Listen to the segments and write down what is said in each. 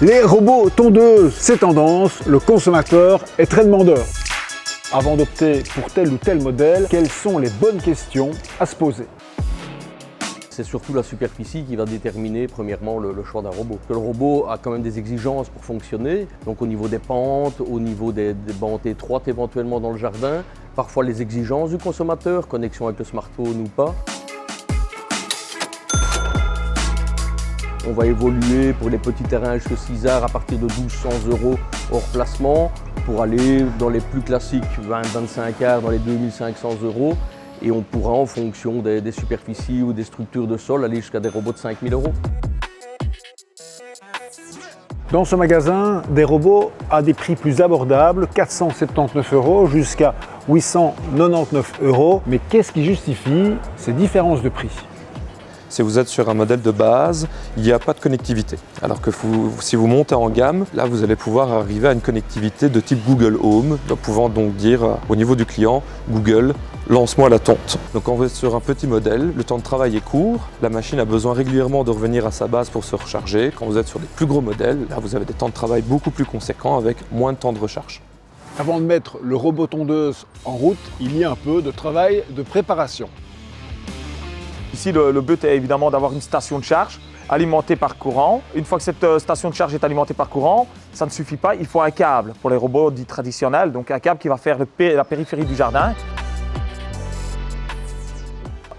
Les robots tondeuses, c'est tendance, le consommateur est très demandeur. Avant d'opter pour tel ou tel modèle, quelles sont les bonnes questions à se poser? C'est surtout la superficie qui va déterminer premièrement le choix d'un robot. Le robot a quand même des exigences pour fonctionner, donc au niveau des pentes, au niveau des bandes étroites éventuellement dans le jardin, parfois les exigences du consommateur, connexion avec le smartphone ou pas. On va évoluer pour les petits terrains jusqu'à 6 arts à partir de 1200 € hors placement, pour aller dans les plus classiques 20-25 arts dans les 2500 €. Et on pourra, en fonction des superficies ou des structures de sol, aller jusqu'à des robots de 5000 €. Dans ce magasin, des robots à des prix plus abordables, 479 € jusqu'à 899 €. Mais qu'est-ce qui justifie ces différences de prix? Si vous êtes sur un modèle de base, il n'y a pas de connectivité. Alors que si vous montez en gamme, là vous allez pouvoir arriver à une connectivité de type Google Home, pouvant donc dire au niveau du client, Google, lance-moi la tonte. Donc quand vous êtes sur un petit modèle, le temps de travail est court, la machine a besoin régulièrement de revenir à sa base pour se recharger. Quand vous êtes sur des plus gros modèles, là vous avez des temps de travail beaucoup plus conséquents avec moins de temps de recharge. Avant de mettre le robot tondeuse en route, il y a un peu de travail de préparation. Ici, le but est évidemment d'avoir une station de charge alimentée par courant. Une fois que cette station de charge est alimentée par courant, ça ne suffit pas, il faut un câble pour les robots dits traditionnels, donc un câble qui va faire la périphérie du jardin.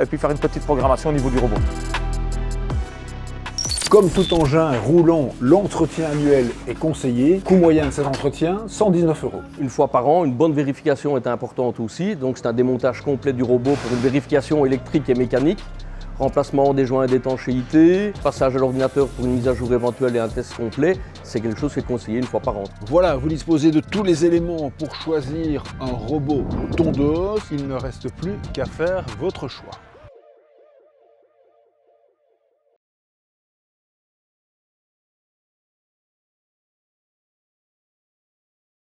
Et puis faire une petite programmation au niveau du robot. Comme tout engin roulant, l'entretien annuel est conseillé. Coût moyen de cet entretien, 119 €. Une fois par an, une bonne vérification est importante aussi. Donc c'est un démontage complet du robot pour une vérification électrique et mécanique. Remplacement des joints d'étanchéité, passage à l'ordinateur pour une mise à jour éventuelle et un test complet. C'est quelque chose qui est conseillé une fois par an. Voilà, vous disposez de tous les éléments pour choisir un robot tondeuse. Il ne reste plus qu'à faire votre choix.